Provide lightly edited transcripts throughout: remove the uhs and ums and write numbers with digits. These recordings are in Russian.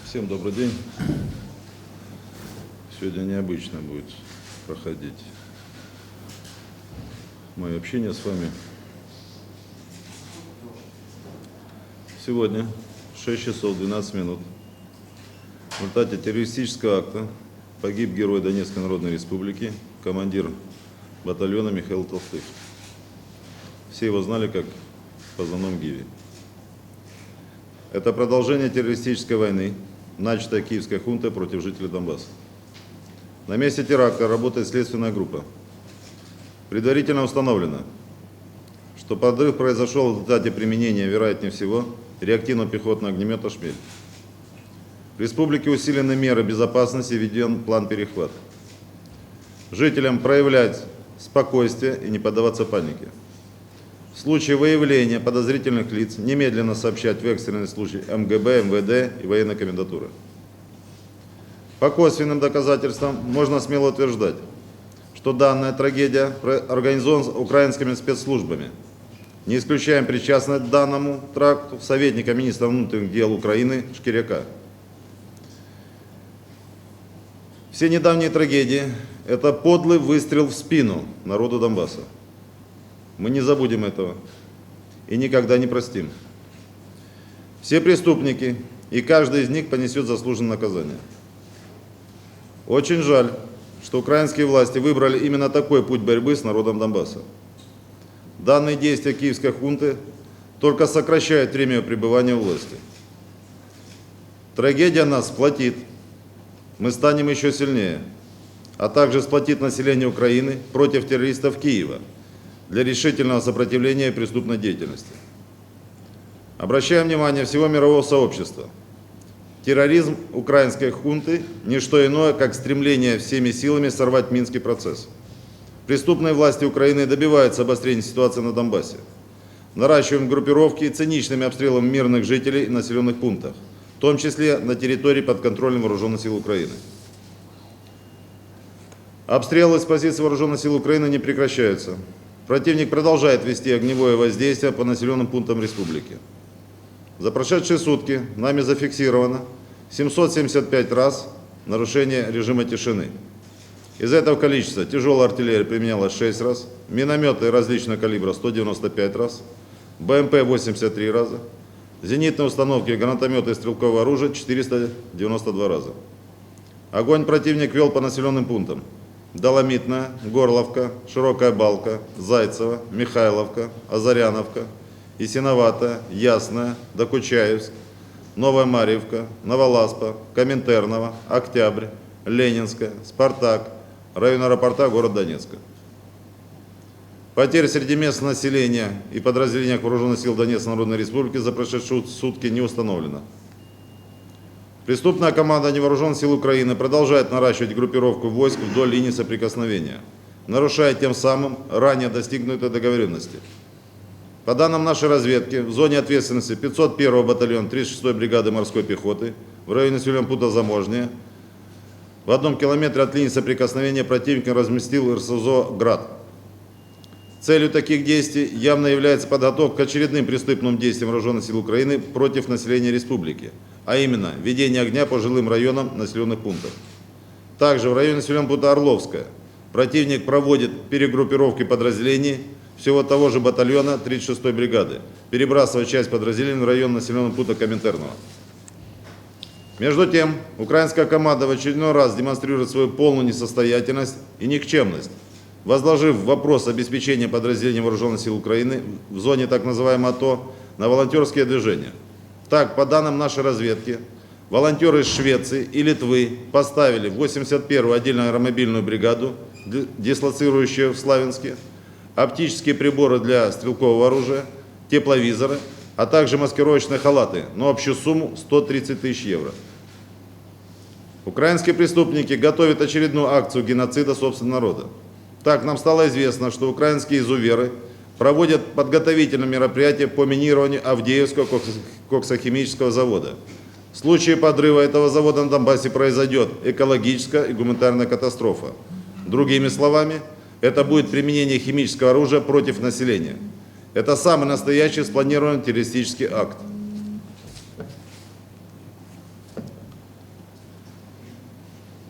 Всем добрый день. Сегодня необычно будет проходить мое общение с вами. Сегодня 6 часов 12 минут в результате террористического акта погиб герой Донецкой Народной Республики, командир батальона Михаил Толстых. Все его знали как позывном Гиви. Это продолжение террористической войны, начатая киевской хунтой против жителей Донбасса. На месте теракта работает следственная группа. Предварительно установлено, что подрыв произошел в результате применения, вероятнее всего, реактивного пехотного огнемета «Шмель». В республике усилены меры безопасности и введен план перехвата. Жителям проявлять спокойствие и не поддаваться панике. В случае выявления подозрительных лиц немедленно сообщать в экстренный случай МГБ, МВД и военной комендатуры. По косвенным доказательствам можно смело утверждать, что данная трагедия организована украинскими спецслужбами. Не исключаем причастность к данному теракту советника министра внутренних дел Украины Шкиряка. Все недавние трагедии – это подлый выстрел в спину народу Донбасса. Мы не забудем этого и никогда не простим. Все преступники и каждый из них понесет заслуженное наказание. Очень жаль, что украинские власти выбрали именно такой путь борьбы с народом Донбасса. Данные действия киевской хунты только сокращают время пребывания у власти. Трагедия нас сплотит, мы станем еще сильнее, а также сплотит население Украины против террористов Киева для решительного сопротивления и преступной деятельности. Обращаем внимание всего мирового сообщества. Терроризм украинской хунты – не что иное, как стремление всеми силами сорвать Минский процесс. Преступные власти Украины добиваются обострения ситуации на Донбассе, наращиваем группировки и циничными обстрелами мирных жителей и населенных пунктов, в том числе на территории под контролем вооруженных сил Украины. Обстрелы с позиций вооруженных сил Украины не прекращаются. Противник продолжает вести огневое воздействие по населенным пунктам республики. За прошедшие сутки нами зафиксировано 775 раз нарушение режима тишины. Из этого количества тяжелая артиллерия применялась 6 раз, минометы различного калибра 195 раз, БМП 83 раза, зенитные установки, гранатометы и стрелковое оружие 492 раза. Огонь противник вел по населенным пунктам: Доломитная, Горловка, Широкая Балка, Зайцево, Михайловка, Озаряновка, Ясиновата, Ясная, Докучаевск, Новая Марьевка, Новоласпа, Коминтерново, Октябрь, Ленинская, Спартак, район аэропорта город Донецка. Потерь среди местного населения и подразделения вооруженных сил Донецкой Народной Республики за прошедшие сутки не установлено. Преступная команда невооруженных сил Украины продолжает наращивать группировку войск вдоль линии соприкосновения, нарушая тем самым ранее достигнутые договоренности. По данным нашей разведки, в зоне ответственности 501-го батальона 36-й бригады морской пехоты в районе населенного пункта Заможнее в 1 километре от линии соприкосновения противник разместил РСЗО «Град». Целью таких действий явно является подготовка к очередным преступным действиям вооруженных сил Украины против населения республики, а именно ведение огня по жилым районам населенных пунктов. Также в районе населенного пункта Орловская противник проводит перегруппировки подразделений всего того же батальона 36-й бригады, перебрасывая часть подразделений в район населенного пункта Коминтерново. Между тем, украинская команда в очередной раз демонстрирует свою полную несостоятельность и никчемность, возложив вопрос обеспечения подразделений вооруженных сил Украины в зоне так называемого АТО на волонтерские движения. Так, по данным нашей разведки, волонтеры из Швеции и Литвы поставили 81-ю отдельную аэромобильную бригаду, дислоцирующую в Славянске, оптические приборы для стрелкового оружия, тепловизоры, а также маскировочные халаты на общую сумму 130 тысяч евро. Украинские преступники готовят очередную акцию геноцида собственного народа. Так, нам стало известно, что украинские изуверы проводят подготовительные мероприятия по минированию Авдеевского коксохимического завода. В случае подрыва этого завода на Донбассе произойдет экологическая и гуманитарная катастрофа. Другими словами, это будет применение химического оружия против населения. Это самый настоящий спланированный террористический акт.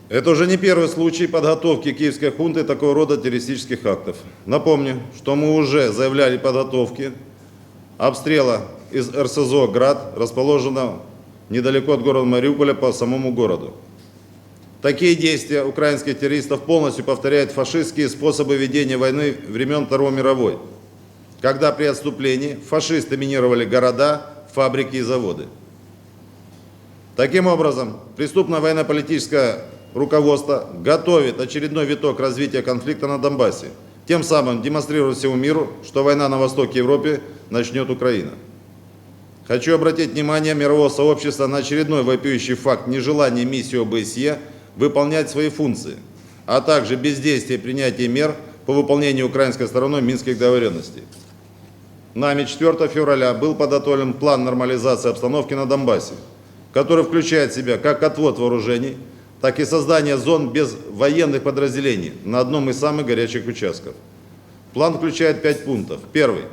Это уже не первый случай подготовки киевской хунты такого рода террористических актов. Напомню, что мы уже заявляли подготовки обстрела из РСЗО «Град», расположенного недалеко от города Мариуполя по самому городу. Такие действия украинских террористов полностью повторяют фашистские способы ведения войны времен Второй мировой, когда при отступлении фашисты минировали города, фабрики и заводы. Таким образом, преступное военно-политическое руководство готовит очередной виток развития конфликта на Донбассе, тем самым демонстрируя всему миру, что война на востоке Европы начнет Украина. Хочу обратить внимание мирового сообщества на очередной вопиющий факт нежелания миссии ОБСЕ выполнять свои функции, а также бездействие принятия мер по выполнению украинской стороной Минских договоренностей. Нами 4 февраля был подготовлен план нормализации обстановки на Донбассе, который включает в себя как отвод вооружений, так и создание зон без военных подразделений на одном из самых горячих участков. План включает 5 пунктов. Первый.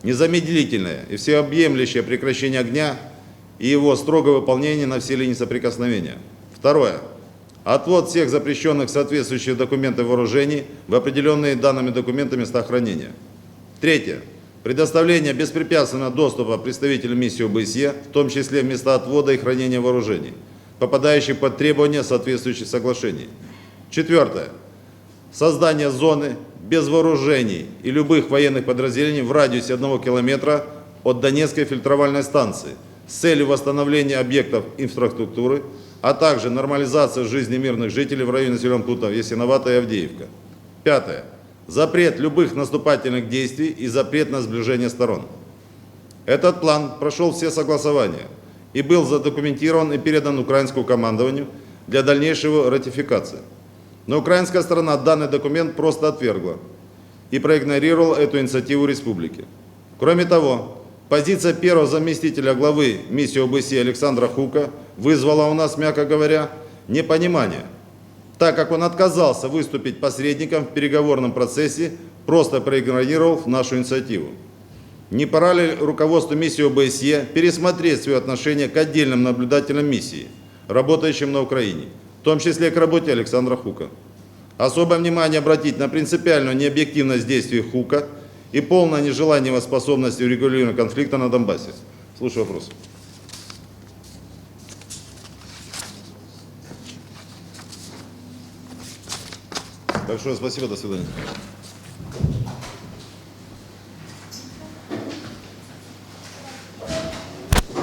Незамедлительное и всеобъемлющее прекращение огня и его строгое выполнение на все линии соприкосновения. Второе. Отвод всех запрещенных соответствующих документов вооружений в определенные данными документами места хранения. Третье. Предоставление беспрепятственного доступа представителям миссии ОБСЕ, в том числе в места отвода и хранения вооружений, попадающих под требования соответствующих соглашений. Четвертое. Создание зоны без вооружений и любых военных подразделений в радиусе 1 километра от Донецкой фильтровальной станции с целью восстановления объектов инфраструктуры, а также нормализация жизни мирных жителей в районе населенных пунктов Ясиновата и Авдеевка. Пятое. Запрет любых наступательных действий и запрет на сближение сторон. Этот план прошел все согласования и был задокументирован и передан украинскому командованию для дальнейшего ратификации. Но украинская сторона данный документ просто отвергла и проигнорировала эту инициативу республики. Кроме того, позиция первого заместителя главы миссии ОБСЕ Александра Хука вызвала у нас, мягко говоря, непонимание, так как он отказался выступить посредником в переговорном процессе, просто проигнорировав нашу инициативу. Не пора ли руководству миссии ОБСЕ пересмотреть свое отношение к отдельным наблюдателям миссии, работающим на Украине, в том числе к работе Александра Хука? Особое внимание обратить на принципиальную необъективность действий Хука и полное нежелание его способности урегулирования конфликта на Донбассе. Слушаю вопрос. Большое спасибо, до свидания.